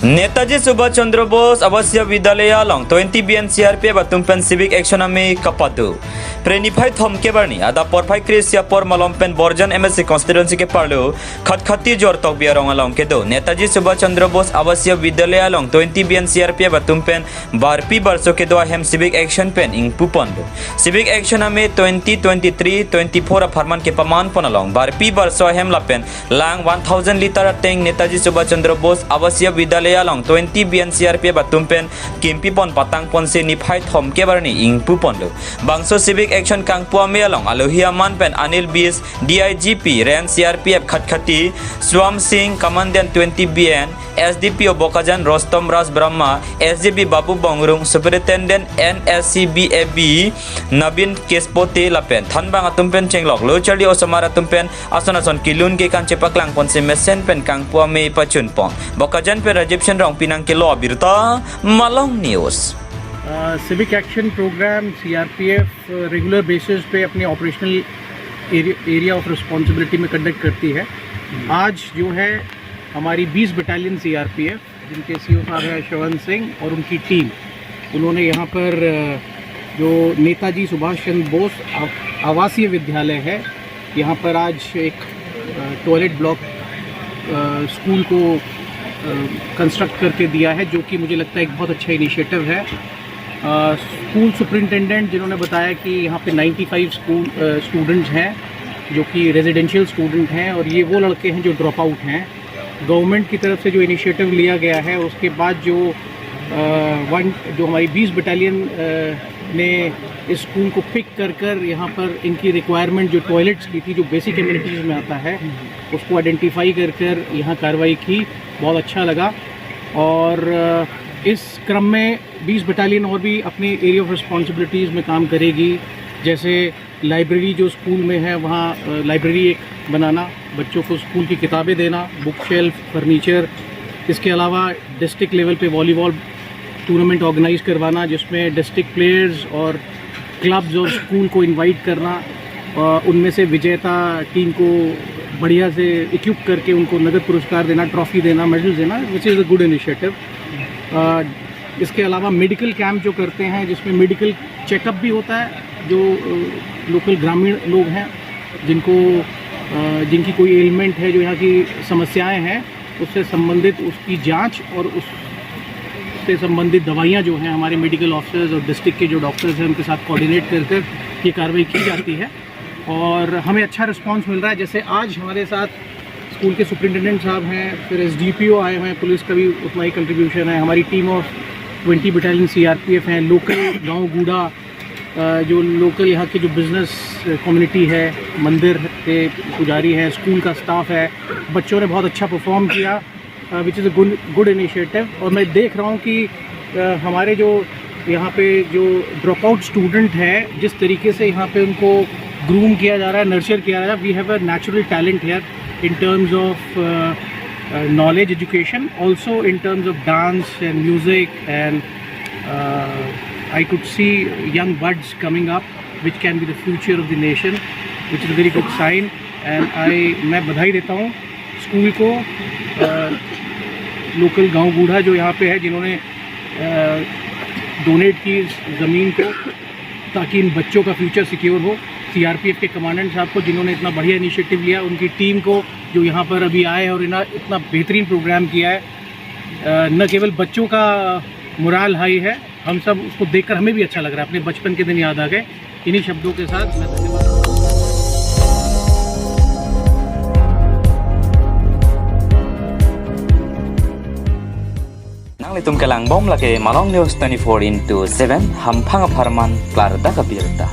नेताजी सुभाष चंद्र बोस आवासीय विद्यालय लं 20 BN CRPF तुमपेन सिविक एक्शन में कपादु प्रेनिफाई थम के बारनी आदा परफाई क्रिसिया पर मलमपेन बर्जन MSC कॉन्स्टिट्यूएंसी के पार्लो खतखती जोर तक बियारोंग लं के दो नेताजी सुभाष चंद्र बोस आवासीय विद्यालय लं 20 BN CRPF तुमपेन बारपी वर्षों के दो हेम सिविक एक्शन पेन इंग पुपंड सिविक एक्शन में 2023-24 फरमान के पमान पनलोंग बारपी वर्षों हेम लापेन लांग 1000 लीटर टेंग नेताजी सुभाष चंद्र बोस आवासीय विद्यालय लं 20 BN CRPF तुमपेन किम्पी पन पतांग पन से निफाई थम के बारनी इंग पुपंड बांसो सिविक एक्शन कांगपुआ में लं आलोहिया मान पेन अनिल बीस DIGP रेन CRPF खटखटी स्वाम Singh commandant 20 BN SDPO Bokajan Rostam Raj Brahma SGB बाबू बोंगरुंग सुपरिटेंडेंट NSCBAB नबीन केसपोते लापेन थनबांग तुमपेन चेंगलok लोचली ओसमारा तुमपेन आसनासन किलुन के कांचे पकलांग पन से मेसेन पेन कांगपुआ में पचुन पों बोकाजन पे रिजेप्शन रंग पिनांग के लो बिरता मालंग न्यूज़ civic action programme CRPF regular basis पे अपने ऑपरेशनल एरिया ऑफ रिस्पॉन्सिबिलिटी में कंडक्ट करती है। आज जो है हमारी 20 बटालियन CRPF जिनके CO साहब हैं श्रवण सिंह और उनकी टीम, उन्होंने यहाँ पर जो नेताजी सुभाष चंद्र बोस आवासीय विद्यालय है, यहाँ पर आज एक टॉयलेट ब्लॉक स्कूल को कंस्ट्रक्ट करके दिया है, जो कि मुझे लगता है एक बहुत अच्छा इनिशिएटिव है। स्कूल सुपरिटेंडेंट जिन्होंने बताया कि यहाँ पे 95 स्टूडेंट्स हैं जो कि रेजिडेंशियल स्टूडेंट हैं और ये वो लड़के हैं जो ड्रॉप आउट हैं। गवर्नमेंट की तरफ से जो इनिशिएटिव लिया गया है उसके बाद जो हमारी 20 बटालियन ने इस स्कूल को पिक कर यहाँ पर इनकी रिक्वायरमेंट जो टॉयलेट्स की थी, जो बेसिक एमिनिटीज़ में आता है, उसको आइडेंटिफाई कर यहाँ कार्रवाई की। बहुत अच्छा लगा। और इस क्रम में 20 बटालियन और भी अपने एरिया ऑफ रिस्पॉन्सिबिलिटीज़ में काम करेगी। जैसे लाइब्रेरी जो स्कूल में है, वहाँ लाइब्रेरी एक बनाना, बच्चों को स्कूल की किताबें देना, बुक शेल्फ, फर्नीचर। इसके अलावा डिस्ट्रिक्ट लेवल पे वॉलीबॉल टूर्नामेंट ऑर्गेनाइज करवाना, जिसमें डिस्ट्रिक्ट प्लेयर्स और क्लब्स और स्कूल को इनवाइट करना, उनमें से विजेता टीम को बढ़िया से इक्विप करके उनको नगद पुरस्कार देना, ट्रॉफी देना, मेडल देना, which is a good initiative. इसके अलावा मेडिकल कैंप जो करते हैं, जिसमें मेडिकल चेकअप भी होता है, जो लोकल ग्रामीण लोग हैं जिनकी कोई एलिमेंट है, जो यहाँ की समस्याएं हैं, उससे संबंधित उसकी जांच और उससे संबंधित दवाइयाँ जो हैं हमारे मेडिकल ऑफिसर्स और डिस्ट्रिक्ट के जो डॉक्टर्स हैं उनके साथ कोऑर्डिनेट कर ये कार्रवाई की जाती है और हमें अच्छा रिस्पांस मिल रहा है। जैसे आज हमारे साथ स्कूल के सुपरिटेंडेंट साहब हैं, फिर SDPO आए हुए हैं, पुलिस का भी उतना ही कंट्रीब्यूशन है, हमारी टीम ऑफ 20 बटालियन CRPF हैं, लोकल गांव गूढ़ा जो लोकल यहाँ की जो बिज़नेस कम्युनिटी है, मंदिर के पुजारी हैं, स्कूल का स्टाफ है, बच्चों ने बहुत अच्छा परफॉर्म किया, which is a good initiative. और मैं देख रहा हूँ कि हमारे जो यहाँ पे जो ड्रॉप आउट स्टूडेंट हैं, जिस तरीके से यहाँ पे उनको ग्रूम किया जा रहा है, नर्चर किया जा रहा है, we have a natural talent here in terms of knowledge education, also in terms of dance and music, and I could see young buds coming up which can be the future of the nation, which is a very good sign। and मैं बधाई देता हूँ school को, local गांव बूढ़ा जो यहाँ पे है, जिन्होंने डोनेट की ज़मीन को ताकि इन बच्चों का फ्यूचर सिक्योर हो। CRPF के कमांडेंट साहब को, जिन्होंने इतना बढ़िया इनिशिएटिव लिया, उनकी टीम को जो यहाँ पर अभी आए और इतना बेहतरीन प्रोग्राम किया है। न केवल बच्चों का मोराल हाई है, हम सब उसको देखकर हमें भी अच्छा लग रहा है, अपने बचपन के दिन याद आ गए। इन्हीं शब्दों के साथ मैं धन्यवाद। तुम kelang bom lake malong news 24/7 hampang farman klar da kabirta